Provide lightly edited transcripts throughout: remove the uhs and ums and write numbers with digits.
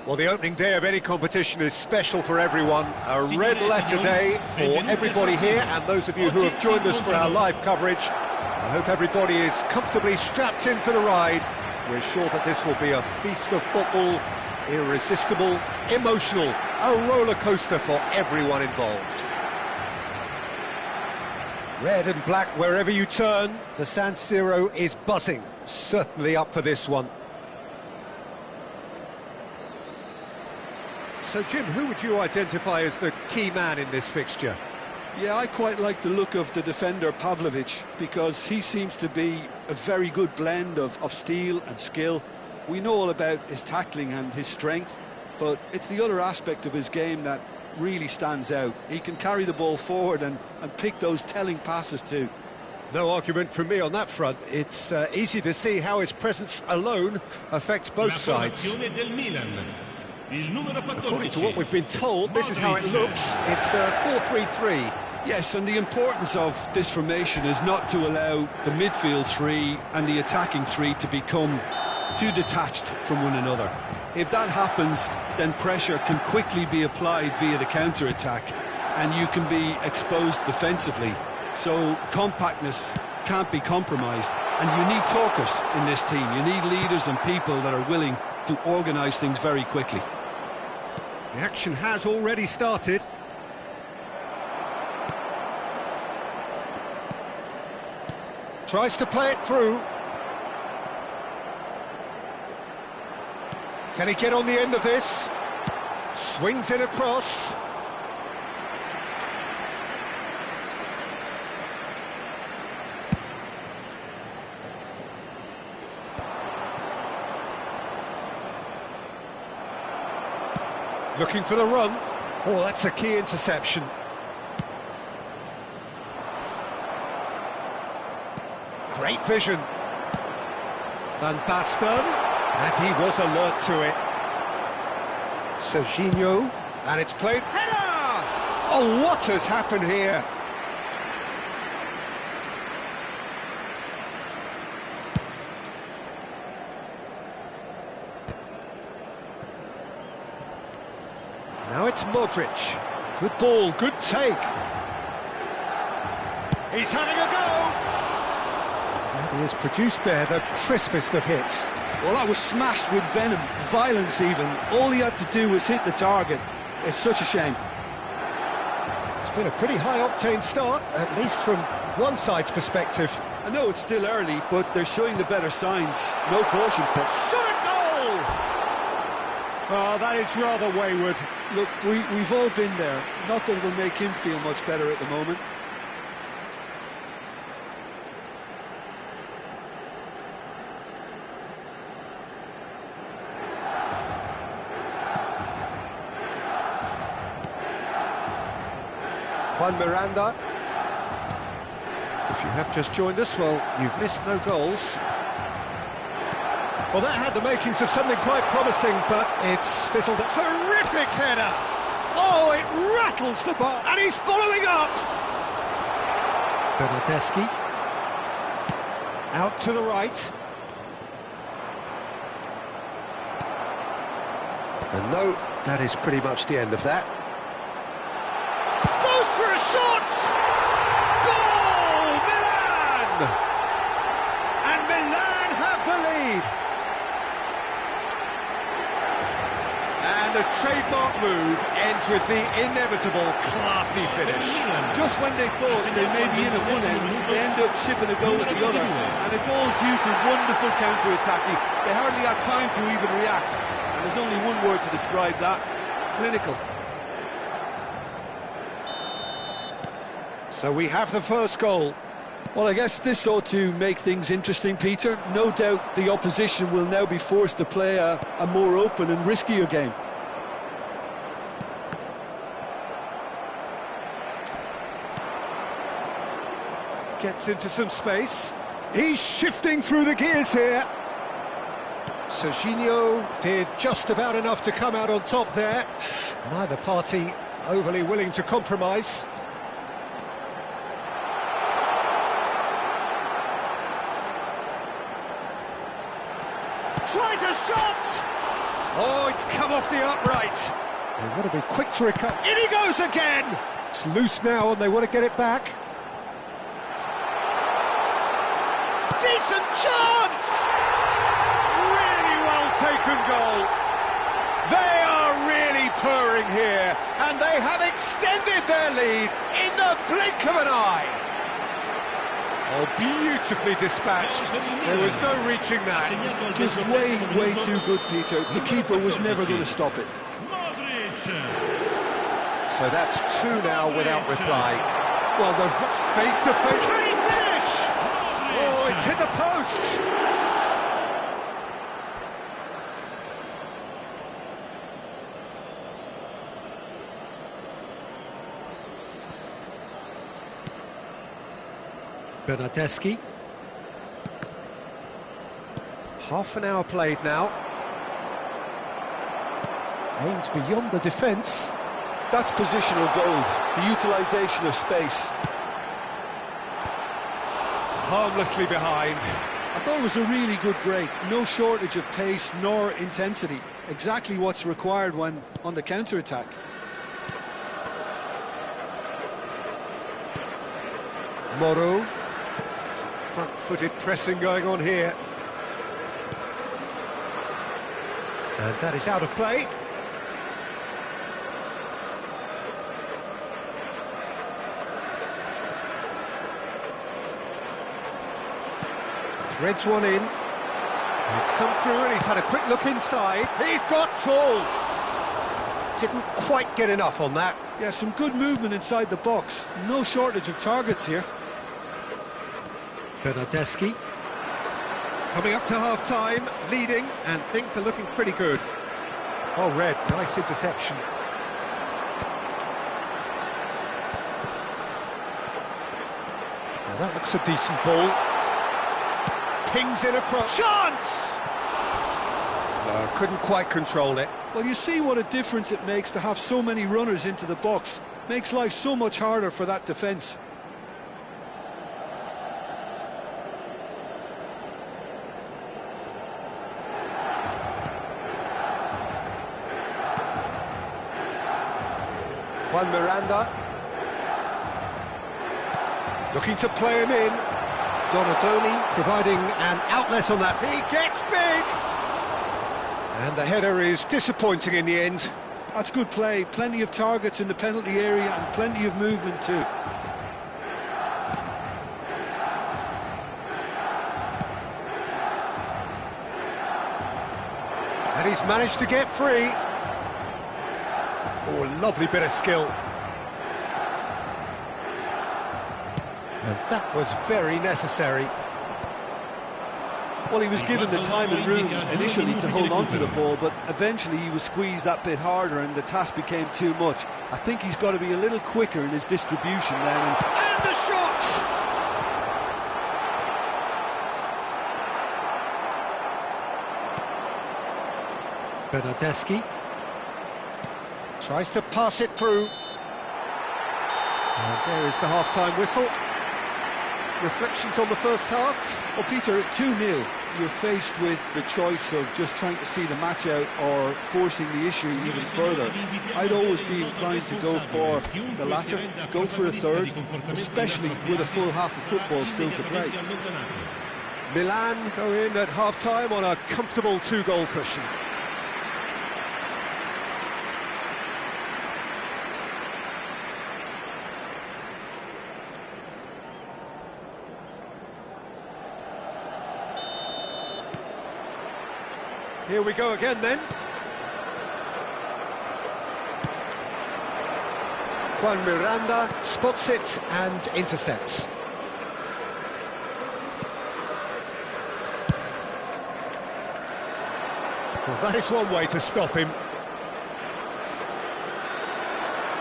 Well, the opening day of any competition is special for everyone. A red letter day for everybody here, and those of you who have joined us for our live coverage. I hope everybody is comfortably strapped in for the ride. We're sure that this will be a feast of football, irresistible, emotional, a roller coaster for everyone involved. Red and black wherever you turn, the San Siro is buzzing. Certainly up for this one. So, Jim, who would you identify as the key man in this fixture? Yeah, I quite like the look of the defender, Pavlovic, because he seems to be a very good blend of steel and skill. We know all about his tackling and his strength, but it's the other aspect of his game that really stands out. He can carry the ball forward and pick those telling passes too. No argument from me on that front. It's easy to see how his presence alone affects both sides. According to what we've been told, this is how it looks. It's 4-3-3. Yes, and the importance of this formation is not to allow the midfield three and the attacking three to become too detached from one another. If that happens, then pressure can quickly be applied via the counter-attack, and you can be exposed defensively. So compactness can't be compromised, and you need talkers in this team. You need leaders and people that are willing to organise things very quickly. The action has already started. Tries to play it through. Can he get on the end of this? Swings it across. Looking for the run. Oh, that's a key interception. Great vision. Van Basten, and he was alert to it. Serginho, and it's played. Header! Oh, what has happened here? Now it's Modric. Good ball, good take. He's having a go! And he has produced there the crispest of hits. Well, that was smashed with venom, violence even. All he had to do was hit the target. It's such a shame. It's been a pretty high-octane start, at least from one side's perspective. I know it's still early, but they're showing the better signs. No caution for it. Shot a goal! Oh, that is rather wayward. Look, we've all been there. Not that it'll make him feel much better at the moment. Juan Miranda. If you have just joined us, well, you've missed no goals. Well, that had the makings of something quite promising, but it's fizzled. A terrific header! Oh, it rattles the bar, and he's following up! Bernardeschi. Out to the right. And no, that is pretty much the end of that. Goes for a shot! Goal! Milan! And Milan have the lead. And a trademark move ends with the inevitable classy finish. Just when they thought they may be in at one end, they end up shipping a goal at the other. And it's all due to wonderful counter-attacking. They hardly had time to even react. And there's only one word to describe that: clinical. So we have the first goal. Well, I guess this ought to make things interesting, Peter. No doubt the opposition will now be forced to play a more open and riskier game. Gets into some space. He's shifting through the gears here. Serginho did just about enough to come out on top there. Neither party overly willing to compromise. Tries a shot! Oh, it's come off the upright. They want to be quick to recover. In he goes again! It's loose now and they want to get it back. Decent chance! Really well taken goal. They are really purring here, and they have extended their lead in the blink of an eye. Oh, beautifully dispatched. There was no reaching that. Just way too good, Peter. The keeper was never going to stop it. So that's two now without reply. Well, they're face to face. Can he finish? Oh, it's hit the post. Bernardeschi. Half an hour played now. Aims beyond the defence. That's positional goal, the utilisation of space. Harmlessly behind. I thought it was a really good break. No shortage of pace nor intensity. Exactly what's required when on the counter-attack. Moro. Front-footed pressing going on here. And that is out of play. Threads one in. It's come through and he's had a quick look inside. He's got tall. Didn't quite get enough on that. Yeah, some good movement inside the box. No shortage of targets here. Bernardeschi. Coming up to half-time, leading, and things are looking pretty good. Oh, Red, nice interception. Now that looks a decent ball. Pings in across. Chance! No, couldn't quite control it. Well, you see what a difference it makes to have so many runners into the box. Makes life so much harder for that defence. Juan Miranda. Looking to play him in. Donadoni providing an outlet on that. He gets big! And the header is disappointing in the end. That's good play. Plenty of targets in the penalty area and plenty of movement too. And he's managed to get free. Oh, lovely bit of skill. And that was very necessary. Well, he was given the time and room initially to hold on to the ball, but eventually he was squeezed that bit harder and the task became too much. I think he's got to be a little quicker in his distribution then. And the shot! Bernardeschi tries to pass it through. And there is the half-time whistle. Reflections on the first half? Well, Peter, at 2-0, you're faced with the choice of just trying to see the match out or forcing the issue even further. I'd always be inclined to go for the latter, go for a third, especially with a full half of football still to play. Milan go in at half-time on a comfortable 2-goal cushion. Here we go again then. Juan Miranda spots it and intercepts. Well, that is one way to stop him.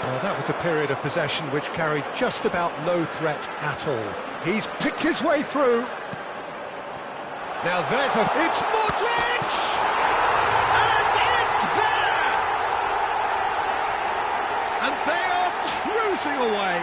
Well, that was a period of possession which carried just about no threat at all. He's picked his way through. Now there's it's Modric! And it's there! And they are cruising away.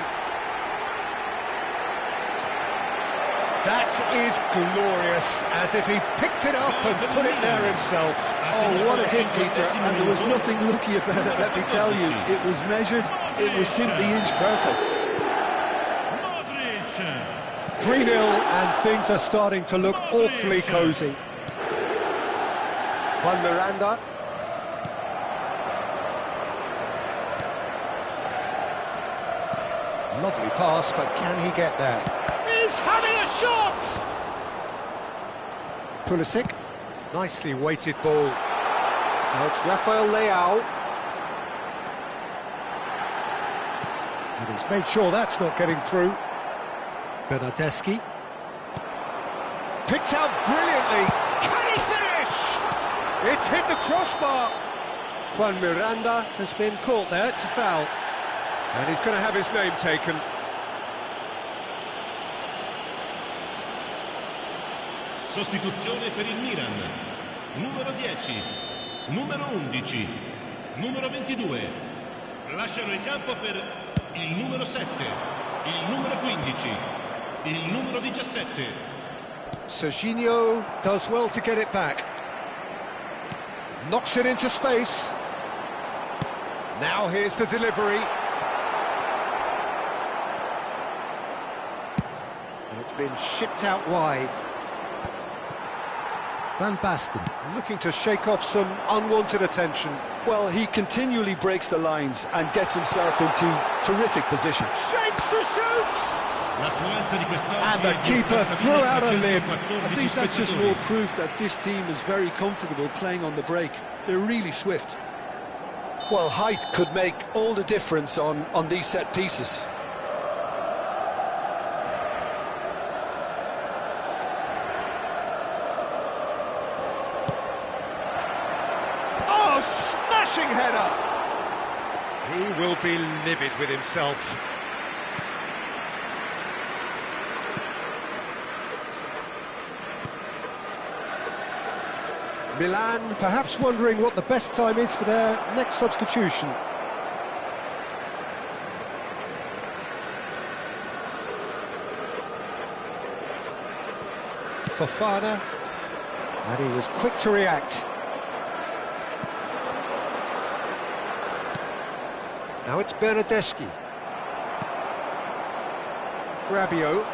That is glorious, as if he picked it up and put it there himself. Oh, what a hit, Peter, and there was nothing lucky about it, let me tell you. It was measured, it was simply inch perfect. 3-0, and things are starting to look awfully cosy. Juan Miranda. Lovely pass, but can he get there? He's having a shot! Pulisic. Nicely weighted ball. Now it's Rafael Leao. And he's made sure that's not getting through. Bernardeschi. Picked out brilliantly. Can he finish? It's hit the crossbar. Juan Miranda has been caught there. It's a foul. And he's going to have his name taken. Sostituzione per il Milan. Numero 10, numero 11, numero 22. Lasciano il campo per il numero 7, il numero 15, il numero 17. Serginho does well to get it back. Knocks it into space. Now here's the delivery. And it's been shipped out wide. Van Basten looking to shake off some unwanted attention. Well, he continually breaks the lines and gets himself into terrific positions. Shapes to shoot! And the keeper threw out a limb. I think that's just more proof that this team is very comfortable playing on the break. They're really swift. Well, height could make all the difference on these set pieces. Oh, smashing header! He will be livid with himself. Milan perhaps wondering what the best time is for their next substitution. Fofana, and he was quick to react. Now it's Bernardeschi. Rabiot.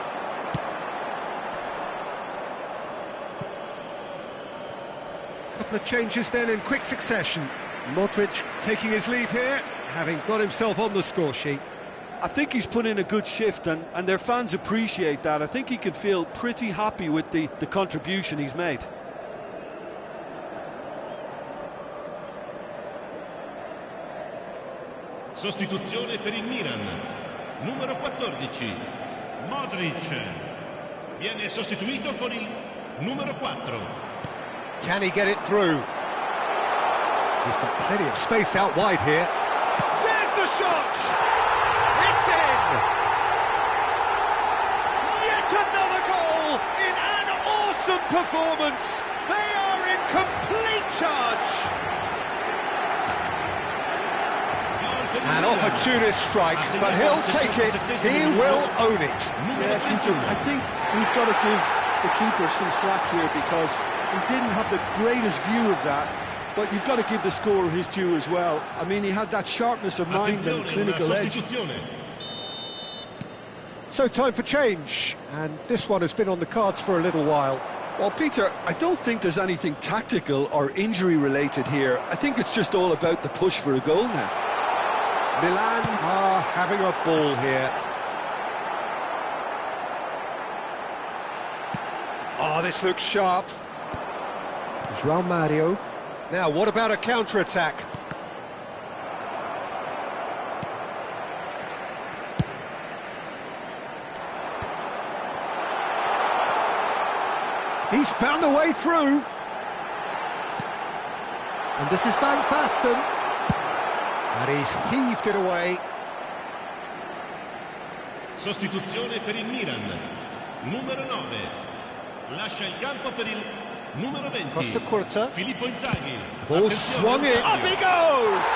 Couple of changes then in quick succession. Modric taking his leave here, having got himself on the score sheet. I think he's put in a good shift, and their fans appreciate that. I think he can feel pretty happy with the contribution he's made. Sostituzione per il Milan. Numero 14, Modric. Viene sostituito con il numero 4. Can he get it through? He's got plenty of space out wide here. There's the shot! It's in! Yet another goal in an awesome performance! They are in complete charge! An opportunist strike, but he'll take it. He will own it. Yeah, Peter, I think we've got to give the keeper some slack here, because he didn't have the greatest view of that. But you've got to give the scorer his due as well. I mean, he had that sharpness of mind and clinical edge. So time for change, and this one has been on the cards for a little while. Well, Peter, I don't think there's anything tactical or injury related here. I think it's just all about the push for a goal now. Milan are having a ball here. Oh, this looks sharp. João Mario. Now, what about a counter-attack? He's found a way through. And this is Van Basten. And he's heaved it away. Sostituzione per il Milan. Numero 9. Lascia il campo per il numero 20. Costa Curta. Filippo Inzaghi. Ball swung in. Up he goes!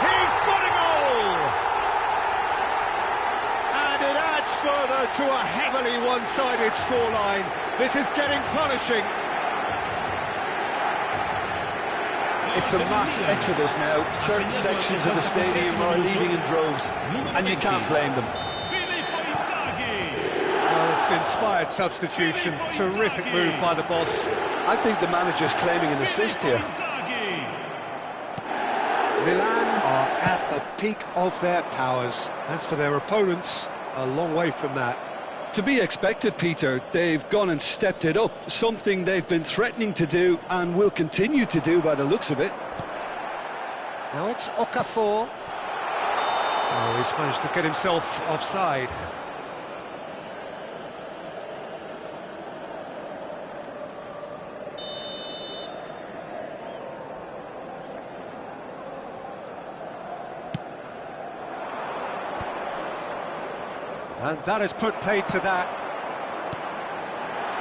He's got a goal! And it adds further to a heavily one-sided scoreline. This is getting punishing. It's a mass exodus now. Certain sections of the stadium are leaving in droves, and you can't blame them. Well, it's an inspired substitution. Terrific move by the boss. I think the manager's claiming an assist here. Milan are at the peak of their powers. As for their opponents, a long way from that. To be expected, Peter. They've gone and stepped it up, something they've been threatening to do and will continue to do by the looks of it. Now it's Okafor. Oh, he's managed to get himself offside. And that has put paid to that.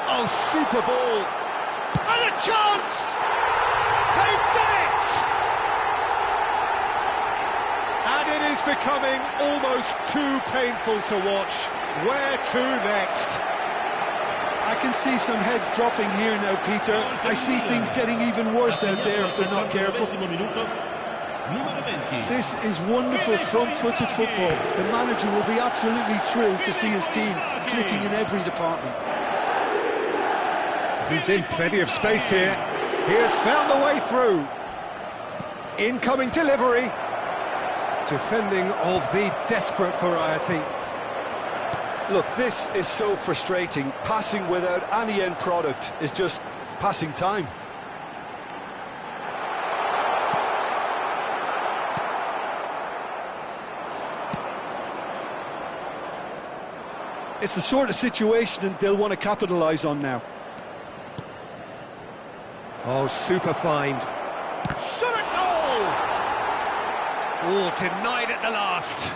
Oh, super ball! And a chance! They've done it! And it is becoming almost too painful to watch. Where to next? I can see some heads dropping here now, Peter. I see things getting even worse out there if they're not careful. This is wonderful front-footed football. The manager will be absolutely thrilled to see his team clicking in every department. He's in plenty of space here. He has found the way through. Incoming delivery. Defending of the desperate variety. Look, this is so frustrating. Passing without any end product is just passing time. It's the sort of situation they'll want to capitalise on now. Oh, super find. Shot a goal! Oh, denied at the last.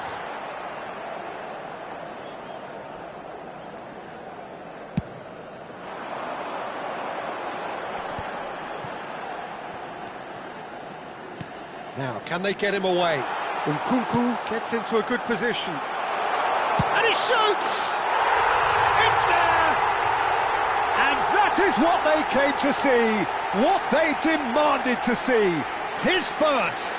Now, can they get him away? Nkunku gets into a good position. And he shoots! It's there! And that is what they came to see, what they demanded to see. His first.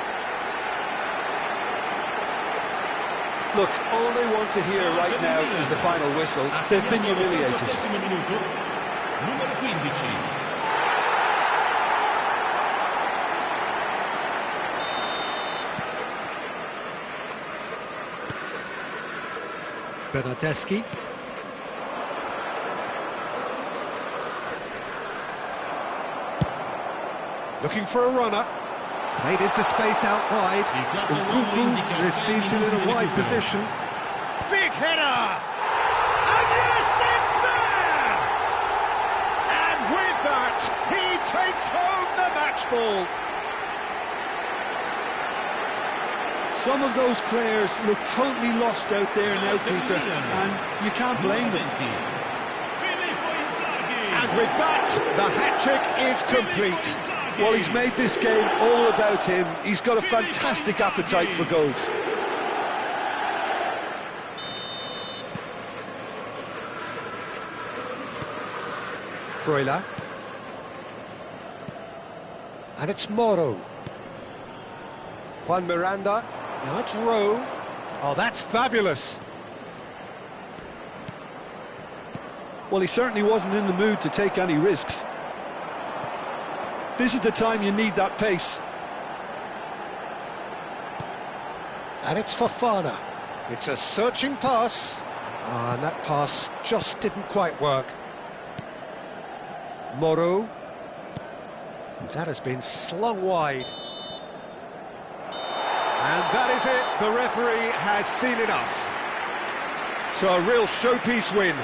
Look, all they want to hear right now is the final whistle. They've been humiliated. Bernardeschi. Looking for a runner. Played into space out wide. Nkunku receives it in a wide position. Big header! And yes, it's there! And with that, he takes home the match ball. Some of those players look totally lost out there now, Peter, and you can't blame them. And with that, the hat-trick is complete. Well, he's made this game all about him. He's got a fantastic appetite for goals. Freuler. And it's Moro. Juan Miranda. Now it's Rowe. Oh, that's fabulous. Well, he certainly wasn't in the mood to take any risks. This is the time you need that pace. And it's Fofana. It's a searching pass. And that pass just didn't quite work. Moro. And that has been slung wide. And that is it. The referee has seen enough. So a real showpiece win.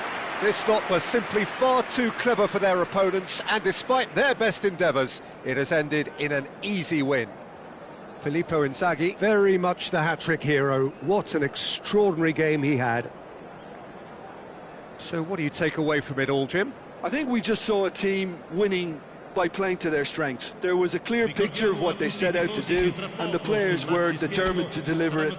This lot was simply far too clever for their opponents, and despite their best endeavours, it has ended in an easy win. Filippo Inzaghi, very much the hat-trick hero. What an extraordinary game he had. So what do you take away from it all, Jim? I think we just saw a team winning by playing to their strengths. There was a clear picture of what they set out to do, and the players were determined to deliver it.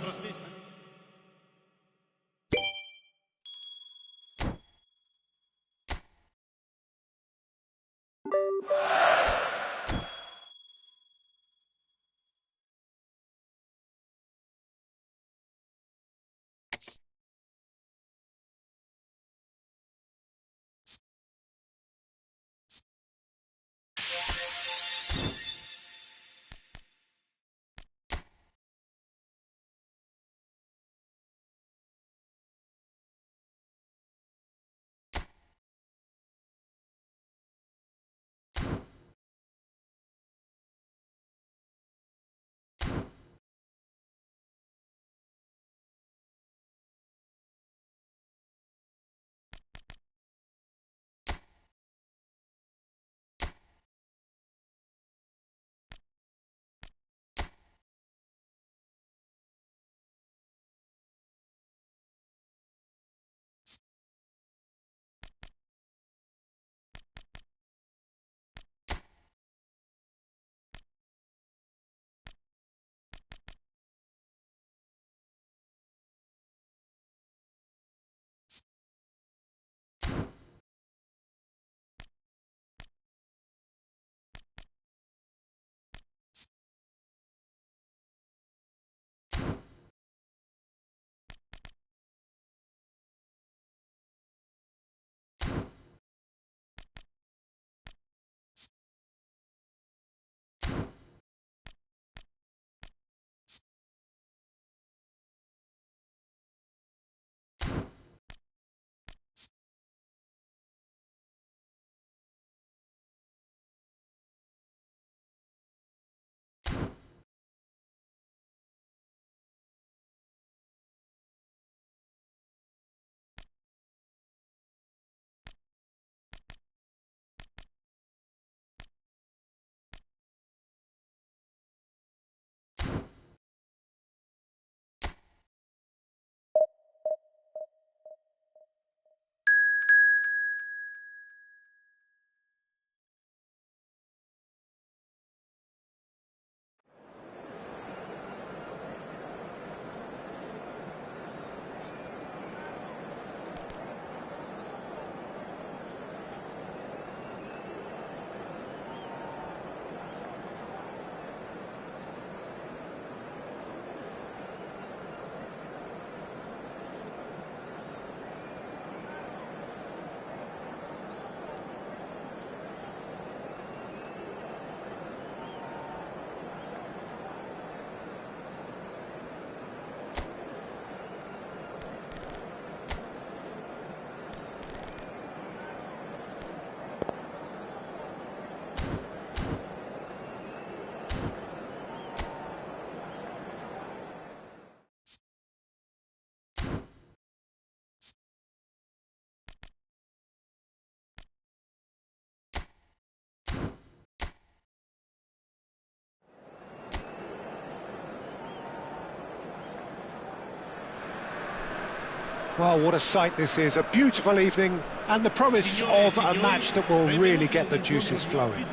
Well, what a sight this is, a beautiful evening, and the promise of a match that will really get the juices flowing.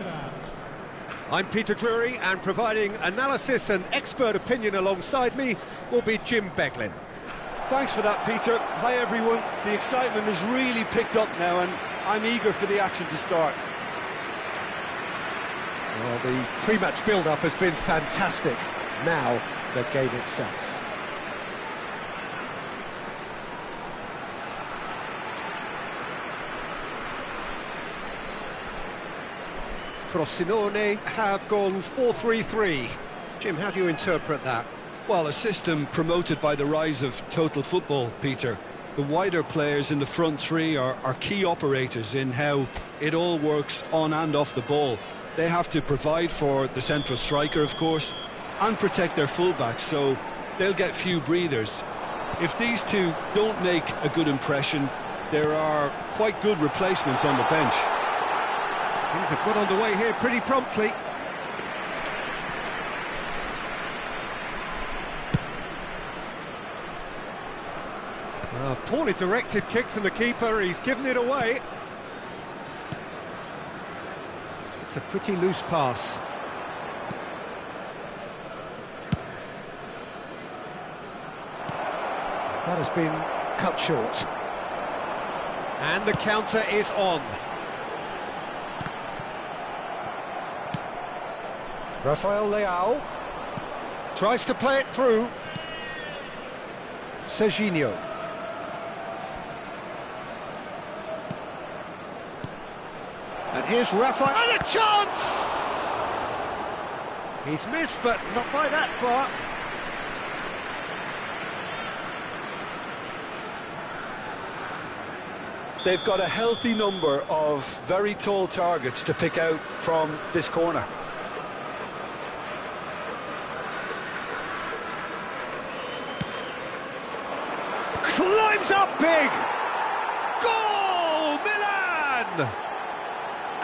I'm Peter Drury, and providing analysis and expert opinion alongside me will be Jim Beglin. Thanks for that, Peter. Hi, everyone. The excitement has really picked up now, and I'm eager for the action to start. Well, the pre-match build-up has been fantastic. Now, the game itself. Frosinone have gone 4-3-3. Jim, how do you interpret that? Well, a system promoted by the rise of total football, Peter. The wider players in the front three are key operators in how it all works on and off the ball. They have to provide for the central striker, of course, and protect their fullbacks, so they'll get few breathers. If these two don't make a good impression, there are quite good replacements on the bench. Things have got underway here pretty promptly. Poorly directed kick from the keeper, he's given it away. It's a pretty loose pass. That has been cut short. And the counter is on. Rafael Leao tries to play it through. Serginho. And here's Rafael, and a chance! He's missed, but not by that far. They've got a healthy number of very tall targets to pick out from this corner. Climbs up big! Goal! Milan!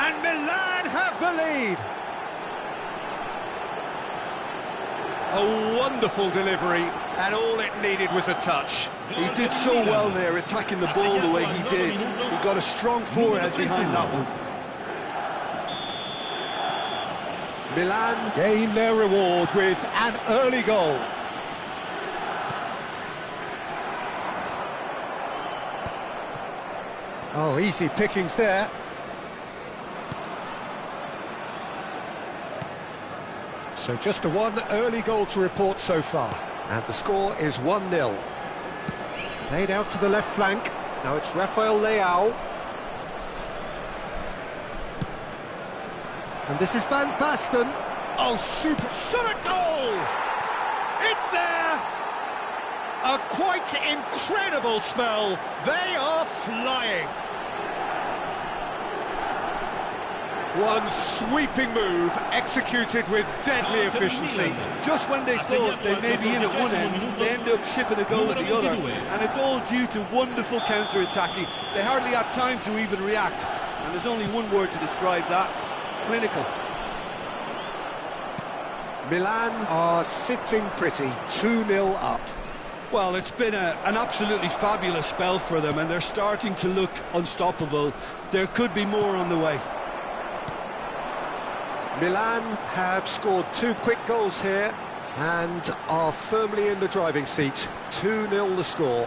And Milan have the lead. A wonderful delivery, and all it needed was a touch. He did so well there, attacking the ball the way he did. He got a strong forehead behind that one. Milan gain their reward with an early goal. Oh, easy pickings there. So just the one early goal to report so far. And the score is 1-0. Played out to the left flank. Now it's Rafael Leao. And this is Van Basten. Oh, super shot at goal! It's there! A quite incredible spell. They are flying. One sweeping move, executed with deadly efficiency. Just when they thought they may be in at one end, they end up shipping a goal at the other. And it's all due to wonderful counter-attacking. They hardly had time to even react. And there's only one word to describe that: clinical. Milan are sitting pretty, 2-0 up. Well, it's been an absolutely fabulous spell for them, and they're starting to look unstoppable. There could be more on the way. Milan have scored 2 quick goals here and are firmly in the driving seat. 2-0 the score.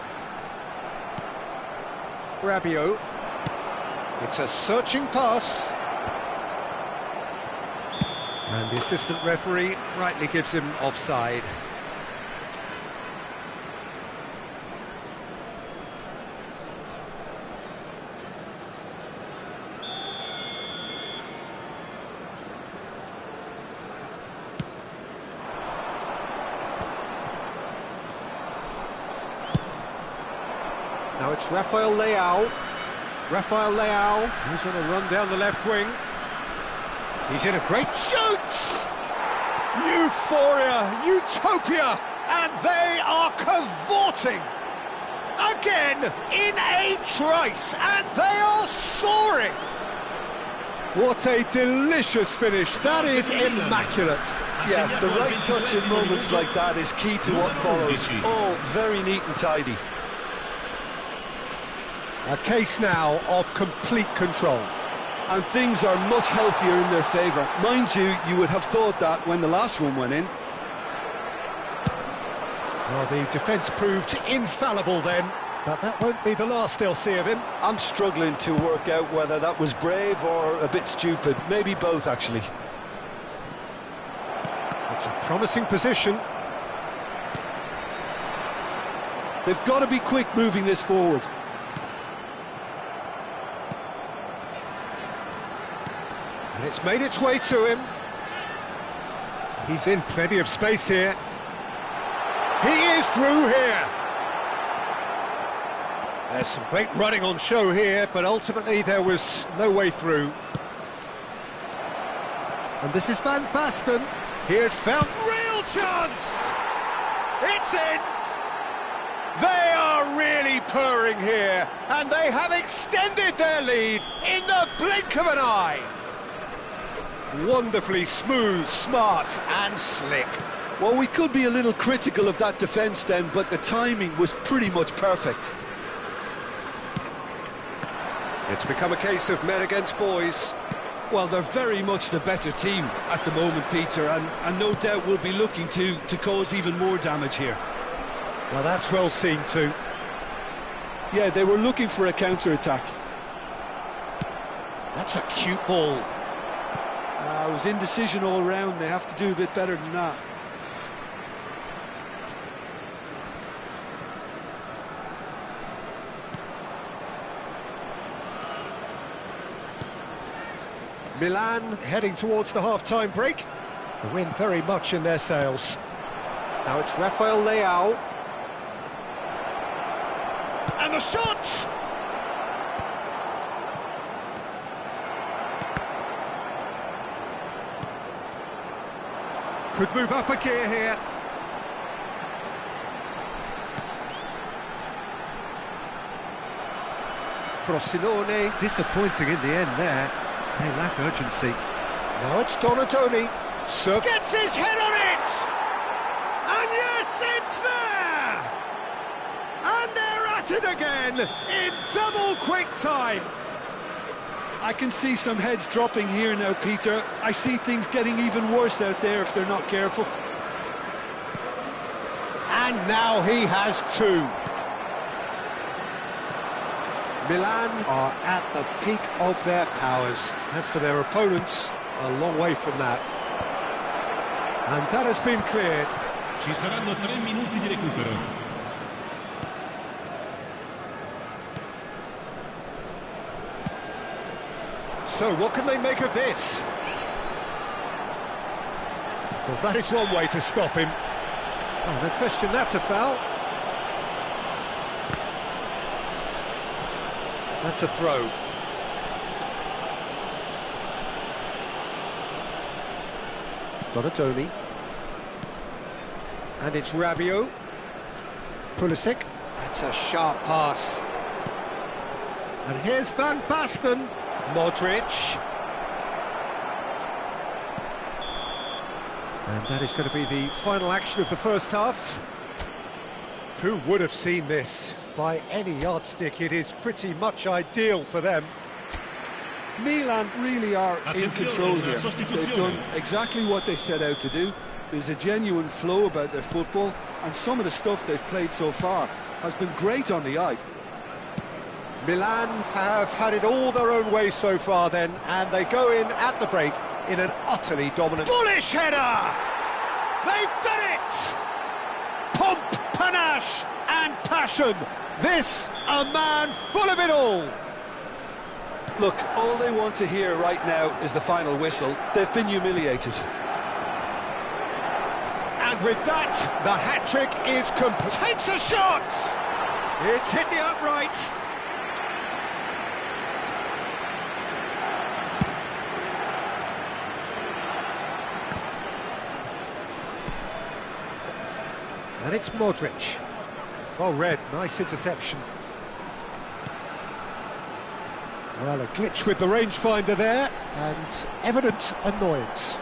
Rabiot. It's a searching pass. And the assistant referee rightly gives him offside. Now it's Rafael Leao. Rafael Leao, who's on a run down the left wing. He's in a great shoot! Euphoria, utopia, and they are cavorting. Again, in a trice, and they are soaring. What a delicious finish. That is immaculate. Yeah, the right touch in moments like that is key to what follows. All very neat and tidy. A case now of complete control. And things are much healthier in their favour. Mind you, you would have thought that when the last one went in. Well, the defence proved infallible then, but that won't be the last they'll see of him. I'm struggling to work out whether that was brave or a bit stupid. Maybe both, actually. It's a promising position. They've got to be quick moving this forward. And it's made its way to him. He's in plenty of space here. He is through here. There's some great running on show here, but ultimately there was no way through. And this is Van Basten. He has found real chance. It's in. They are really purring here, and they have extended their lead in the blink of an eye. Wonderfully smooth, smart and slick. Well, we could be a little critical of that defence then, but the timing was pretty much perfect. It's become a case of men against boys. Well, they're very much the better team at the moment, Peter, and no doubt will be looking to cause even more damage here. Well, that's well seen too. Yeah, they were looking for a counter-attack. That's a cute ball. It was indecision all round. They have to do a bit better than that. Milan heading towards the half-time break. The wind very much in their sails. Now it's Rafael Leao. And the shot! Could move up a gear here. Frosinone, disappointing in the end there. They lack urgency. Now it's Donatoni. Gets his head on it! And yes, it's there! And they're at it again in double quick time. I can see some heads dropping here now, Peter. I see things getting even worse out there if they're not careful. And now he has two. Milan are at the peak of their powers. As for their opponents, a long way from that. And that has been cleared. Ci saranno 3 minuti di recupero. So what can they make of this? Well, that is one way to stop him. Oh, no question, that's a foul. That's a throw. Donatoni. And it's Rabiot. Pulisic. That's a sharp pass. And here's Van Basten. Modric. And that is going to be the final action of the first half. Who would have seen this? By any yardstick, it is pretty much ideal for them. Milan really are in control here. They've done exactly what they set out to do. There's a genuine flow about their football, and some of the stuff they've played so far has been great on the eye. Milan have had it all their own way so far then, and they go in at the break in an utterly dominant... Bullish header! They've done it! Pomp, panache and passion. This, a man full of it all. Look, all they want to hear right now is the final whistle. They've been humiliated. And with that, the hat-trick is complete. Takes a shot! It's hit the upright. And it's Modric. Well read, nice interception. Well, a glitch with the rangefinder there, and evident annoyance.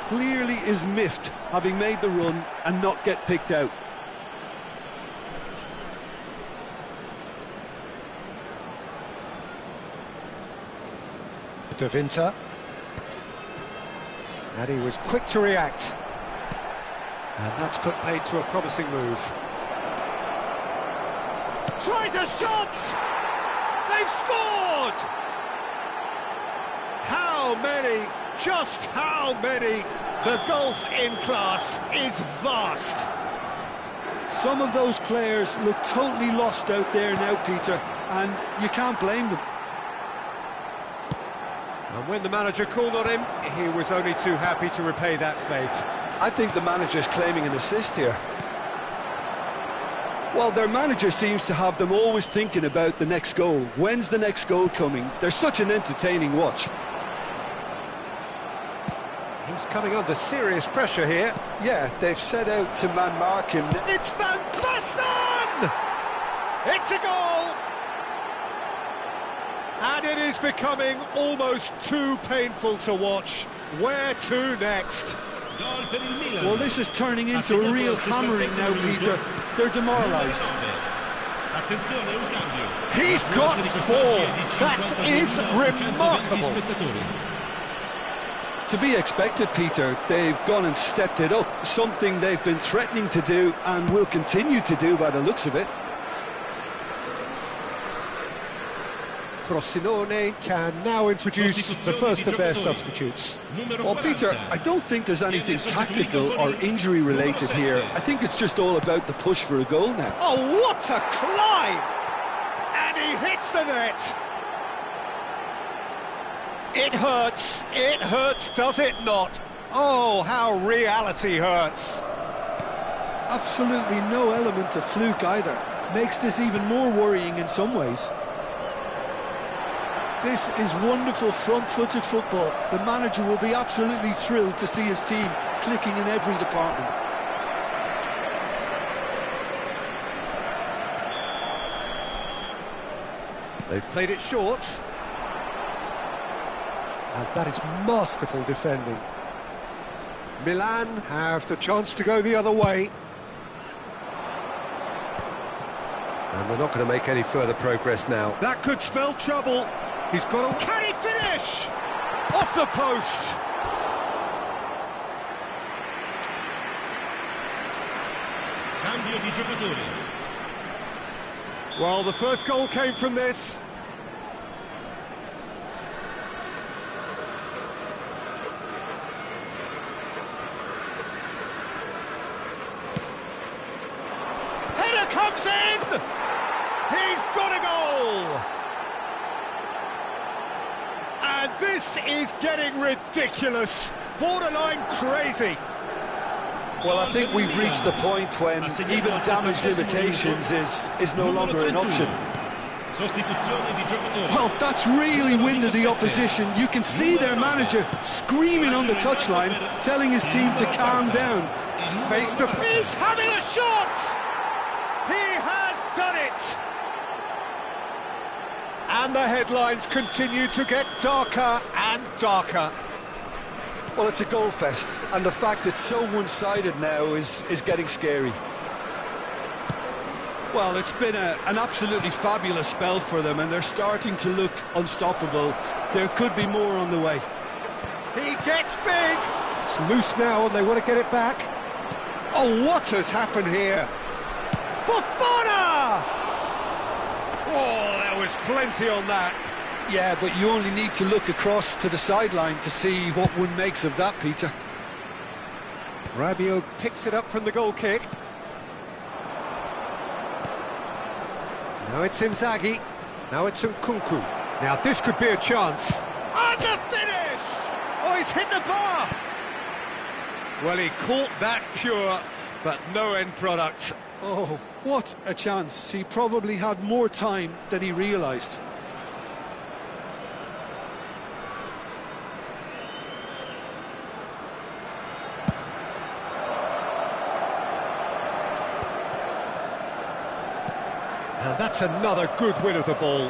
Clearly is miffed, having made the run and not get picked out. left of Inter. And he was quick to react. And that's put paid to a promising move. Tries a shot! They've scored! How many? Just how many? The gulf in class is vast. Some of those players look totally lost out there now, Peter, and you can't blame them. And when the manager called on him, he was only too happy to repay that faith. I think the manager's claiming an assist here. Well, their manager seems to have them always thinking about the next goal. When's the next goal coming? They're such an entertaining watch. He's coming under serious pressure here. Yeah, they've set out to man-mark him. It's Van Basten! It's a goal! And it is becoming almost too painful to watch. Where to next? Well, this is turning into a real hammering now, Peter. They're demoralised. He's got 4. That is remarkable. To be expected, Peter. They've gone and stepped it up. Something they've been threatening to do and will continue to do by the looks of it. Frosinone can now introduce the first of their substitutes. Well, Peter, I don't think there's anything tactical or injury-related here. I think it's just all about the push for a goal now. Oh, what a climb! And he hits the net! It hurts, does it not? Oh, how reality hurts! Absolutely no element of fluke either. Makes this even more worrying in some ways. This is wonderful front-footed football. The manager will be absolutely thrilled to see his team clicking in every department. They've played it short. And that is masterful defending. Milan have the chance to go the other way. And they're not going to make any further progress now. That could spell trouble. He's got to... Can he finish? Off the post. Cambio di giocatore. Well, the first goal came from this. Header comes in! He's got a goal! And this is getting ridiculous, borderline crazy. Well, I think we've reached the point when even damage limitations is no longer an option. Well, that's really winded the opposition. You can see their manager screaming on the touchline, telling his team to calm down. Face to face, he's having a shot! He has done it! And the headlines continue to get darker and darker. Well, it's a goal fest, and the fact it's so one-sided now is getting scary. Well, it's been an absolutely fabulous spell for them, and they're starting to look unstoppable. There could be more on the way. He gets big! It's loose now, and they want to get it back. Oh, what has happened here? Fofana! Oh, there was plenty on that. Yeah, but you only need to look across to the sideline to see what one makes of that, Peter. Rabiot picks it up from the goal kick. Now it's Inzaghi. Now it's Nkunku. Now this could be a chance. And the finish! Oh, he's hit the bar! Well, he caught that pure, but no end product. Oh, what a chance. He probably had more time than he realised. And that's another good win of the ball.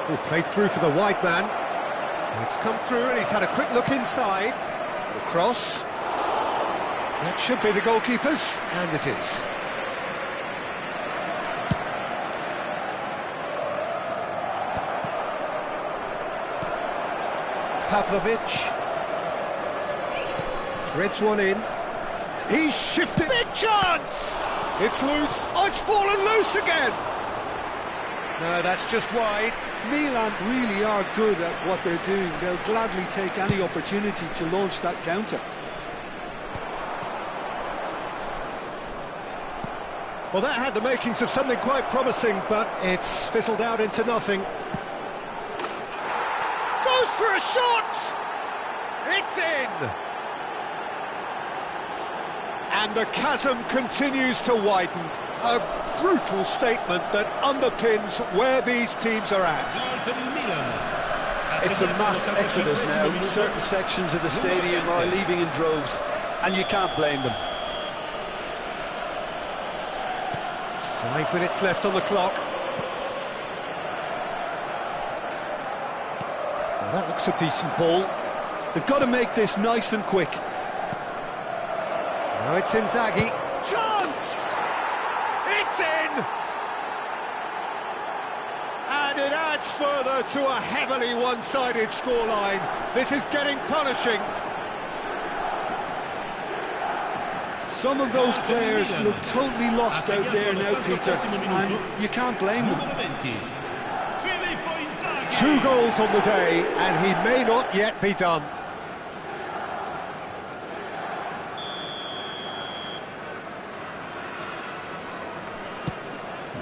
Oh, played through for the wide man. It's come through and he's had a quick look inside. The cross. That should be the goalkeeper's, and it is. Pavlovic. Threads one in. He's shifted. Big chance! It's loose. Oh, it's fallen loose again! No, that's just wide. Milan really are good at what they're doing. They'll gladly take any opportunity to launch that counter. Well, that had the makings of something quite promising, but it's fizzled out into nothing. Goes for a shot! It's in! And the chasm continues to widen. A brutal statement that underpins where these teams are at. It's a mass exodus now. Certain sections of the stadium are leaving in droves, and you can't blame them. 5 minutes left on the clock. Now that looks a decent ball. They've got to make this nice and quick. Now it's Inzaghi. Chance! It's in! And it adds further to a heavily one-sided scoreline. This is getting punishing. Some of those players look totally lost out there now, Peter, and you can't blame them. 2 goals on the day, and he may not yet be done.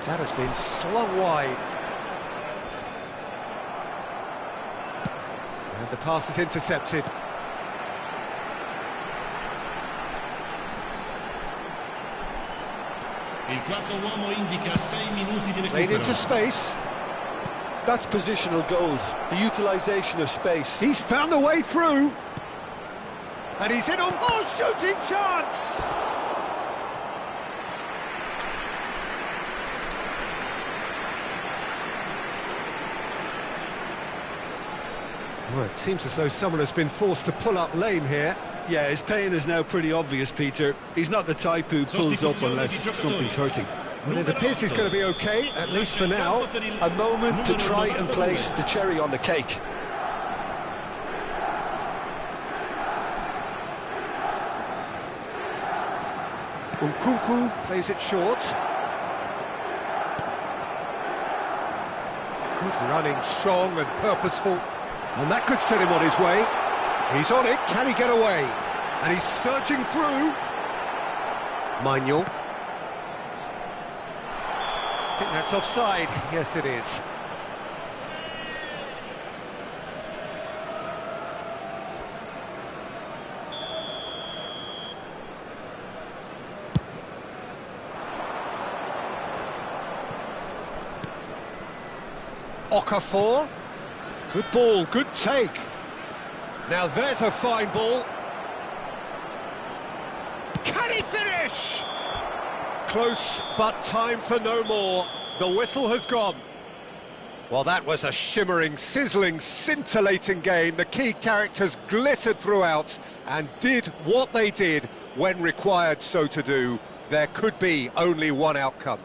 That has been slung wide. And the pass is intercepted. Played into space. That's positional gold, the utilisation of space. He's found a way through. And he's in on... Oh, shooting chance! Well, it seems as though someone has been forced to pull up lame here. Yeah, his pain is now pretty obvious, Peter. He's not the type who pulls up unless something's hurting. Well, it appears he's going to be okay, at least for now. A moment to try and place the cherry on the cake. Nkunku plays it short. Good running, strong and purposeful. And that could set him on his way. He's on it, can he get away? And he's surging through. Manuel. I think that's offside. Yes, it is. Okafor. Good ball, good take. Now there's a fine ball. Can he finish? Close, but time for no more. The whistle has gone. Well, that was a shimmering, sizzling, scintillating game. The key characters glittered throughout and did what they did when required so to do. There could be only one outcome.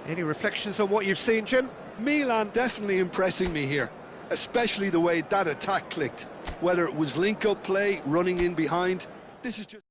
Any reflections on what you've seen, Jim? Milan definitely impressing me here, especially the way that attack clicked. Whether it was link-up play, running in behind, this is just...